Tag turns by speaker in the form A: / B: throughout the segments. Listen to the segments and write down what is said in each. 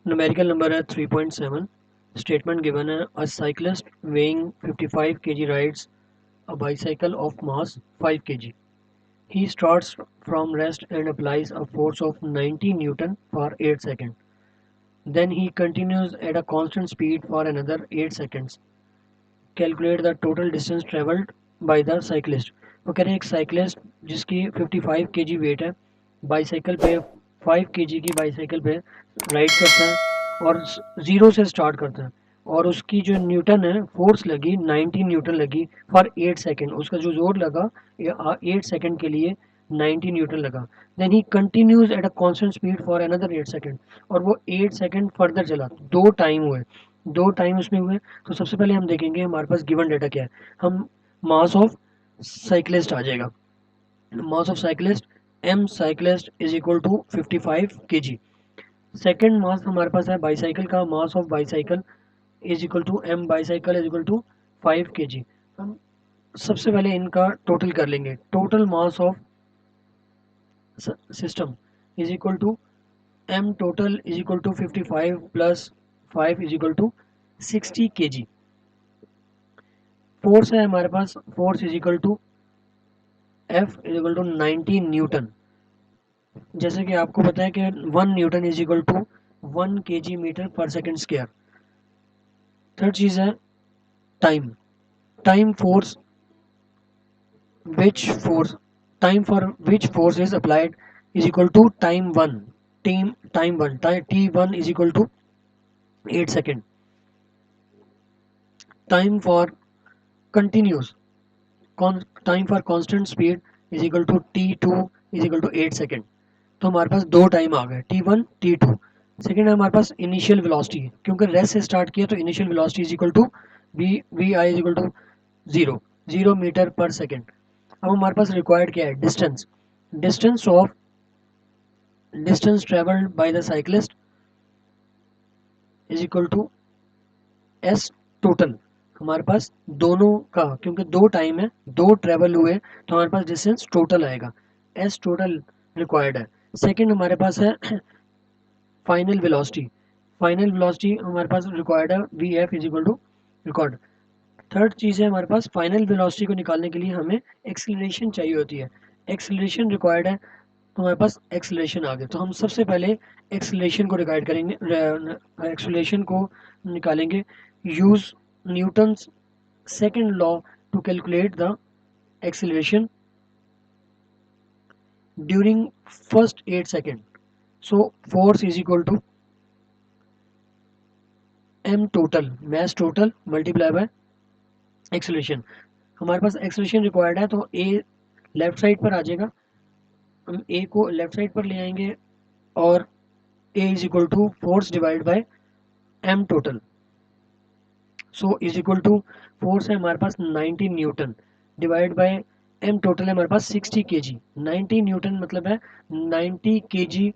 A: Numerical number है 3.7. Statement given है, अ cyclist weighing 55 kg rides a bicycle of mass 5 kg. He starts from rest and applies a force of 90 Newton for 8 seconds. Then he continues at a constant speed for another 8 seconds. Calculate the total distance traveled by the cyclist. वो कह रहे हैं एक cyclist जिसकी 55 kg wait है, bicycle पे 5 kg की bicycle पे राइड करता है और ज़ीरो से स्टार्ट करता है, और उसकी जो न्यूटन है फोर्स लगी 90 न्यूटन लगी फॉर 8 सेकेंड, उसका जो जोर लगा 8 सेकेंड के लिए 90 न्यूटन लगा. Then he continues at a constant speed for another 8 second, और वो 8 सेकेंड फर्दर चला. दो टाइम हुए, दो टाइम उसमें हुए. तो सबसे पहले हम देखेंगे हमारे पास गिवन डेटा क्या है. हम मास ऑफ साइक्लिस्ट आ जाएगा. Mass of cyclist m cyclist is equal to 55 kg. Second mass हमारे पास है बाईसाइकिल का, mass of bicycle is equal to m bicycle is equal to 5 kg. हम सबसे पहले इनका टोटल कर लेंगे. Total mass of system is equal to m total is equal to 55 plus 5 is equal to 60 kg. Force है हमारे पास, force is equal to F is equal to 90 newton. जैसे कि आपको पता है कि 1 newton is equal to 1 kg metre per second square. Third चीज़ है time. Time force which force time for which force is applied is equal to time 1 t1 is equal to 8 second. Time for continuous time for constant speed is equal to t2 is equal to 8 second. तो हमारे पास दो time आ गए, t1 t2. Second है हमारे पास initial velocity, क्योंकि rest से start किया तो initial velocity is equal to v i is equal to 0 metre per second. अब हमारे पास रिक्वायर्ड क्या है, distance. Distance of distance travelled by the cyclist is equal to s total. हमारे पास दोनों का, क्योंकि दो टाइम है, दो ट्रेवल हुए, तो हमारे पास डिस्टेंस टोटल आएगा. एस टोटल रिक्वायर्ड है. सेकंड हमारे पास है फाइनल वेलोसिटी. फाइनल वेलोसिटी हमारे पास रिक्वायर्ड है v f is equal to record. Third चीज़ है हमारे पास फाइनल वेलोसिटी को निकालने के लिए हमें एक्सीलरेशन चाहिए होती है. एक्सीलरेशन रिक्वायर्ड है, तो हमारे पास एक्सीलरेशन आ गया. तो हम सबसे पहले एक्सीलरेशन को रिकॉर्ड करेंगे, एक्सीलरेशन को निकालेंगे. Use Newton's second law to calculate the acceleration during first 8 second. So force is equal to m total mass total multiply by acceleration. हमारे पास एक्सीलरेशन रिक्वायर्ड है, तो ए लेफ्ट साइड पर आ जाएगा. हम ए को लेफ्ट साइड पर ले आएंगे और a is equal to force divide by m total. So is equal to force है हमारे पास 90 newton divide by m total है हमारे पास 60 kg. 90 न्यूटन मतलब है 90 kg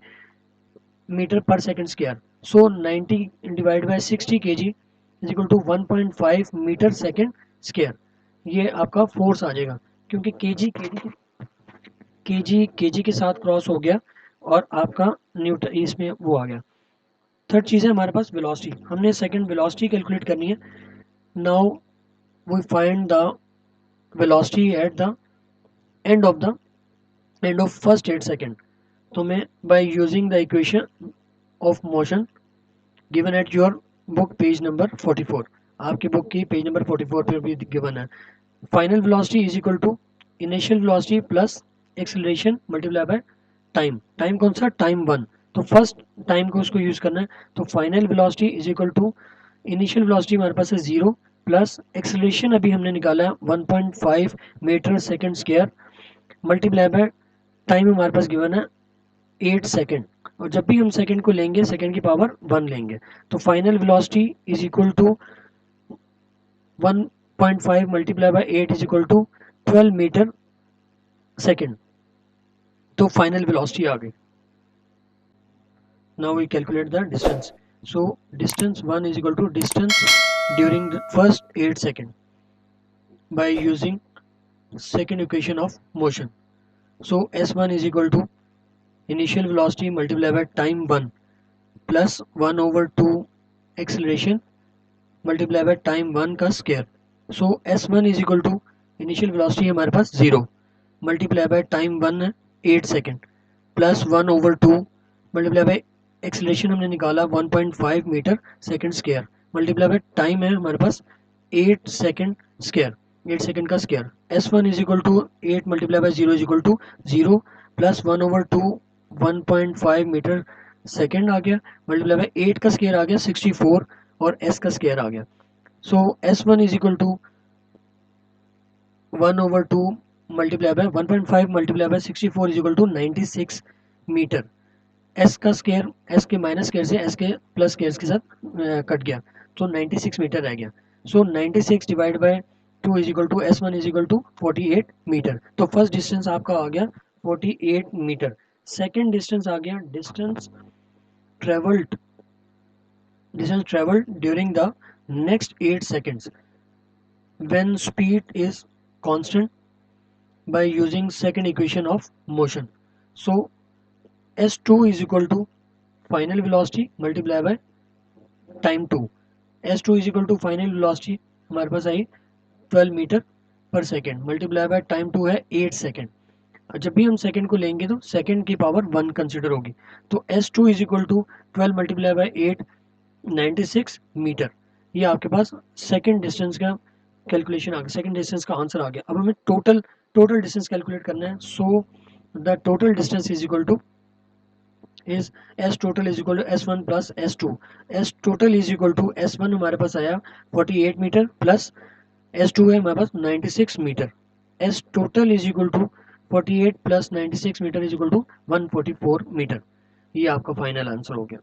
A: metre per second square. So 90 divide by 60 kg is equal to 1.5 metre second square. ये आपका force आ जाएगा, क्योंकि केजी के साथ क्रॉस हो गया और आपका न्यूटन इसमें वो आ गया. थर्ड चीज़ है हमारे पास वेलोसिटी. हमने सेकंड वेलोसिटी कैलकुलेट करनी है. Now we find the velocity at the end of first 8 second. तो मैं by using the equation of motion given at your book page number 44. आपकी बुक की पेज नंबर 44 पर भी गिवन है. Final velocity is equal to initial velocity plus acceleration multiply by time. Time कौन सा, time 1. तो फर्स्ट टाइम को उसको यूज करना है. तो final velocity is equal to initial velocity हमारे पास है 0 प्लस एक्सेलरेशन अभी हमने निकाला है 1.5 metre second square multiply by time हमारे पास गिवन है 8 सेकंड. और जब भी हम सेकंड को लेंगे सेकंड की पावर 1 लेंगे. तो final velocity is equal to 1.5 multiply by 8 is equal to 12 metre second. तो फाइनल वेलोसिटी आ गई. Now we calculate the distance. So distance 1 is equal to distance during the first 8 seconds by using second equation of motion. So S1 is equal to initial velocity multiplied by time 1 plus 1/2 acceleration multiply by time 1 का square. So s1 is equal to initial velocity है हमारे पास 0 multiply by time 1 है 8 second plus 1/2 multiply by acceleration हमने निकाला 1.5 metre second square multiply by time है हमारे पास 8 second square 8 second का square. s1 is equal to 8 multiply by 0 is equal to 0 plus 1/2 1.5 metre second आ गया मल्टीप्लाई बाय 8 का स्क्वायर आ गया 64 और s का स्क्वायर आ गया। So s1 is equal to 1/2 multiply by 1.5 multiply by 64 is equal to 96 metre. s का स्क्वायर s के माइनस स्क्वायर से s के प्लस स्क्वायर के साथ कट गया तो 96 मीटर रह गया। So 96 divide by 2 is equal to s1 is equal to 48 metre. तो फर्स्ट डिस्टेंस आपका आ गया 48 मीटर। सेकेंड डिस्टेंस आ गया travelled distance traveled during the next 8 seconds when speed is constant by using second equation of motion. So s2 is equal to final velocity multiplied by time 2। s2 is equal to final velocity हमारे पास आई 12 metre per second multiply by time 2 है 8 second. और जब भी हम second को लेंगे तो second की पावर 1 कंसिडर होगी तो s2 is equal to 12 multiply by 8 96 metre. ये आपके पास सेकेंड डिस्टेंस का कैलकुलेशन आ गया सेकेंड डिस्टेंस का आंसर आ गया। अब हमें टोटल डिस्टेंस कैलकुलेट करना है। So the total distance is equal to is s total is equal to s1 plus s2। s total is equal to s1 हमारे पास आया 48 मीटर प्लस s2 है हमारे पास 96 metre. s total is equal to 48 plus 96 metre is equal to 144 metre. ये आपका final answer हो गया।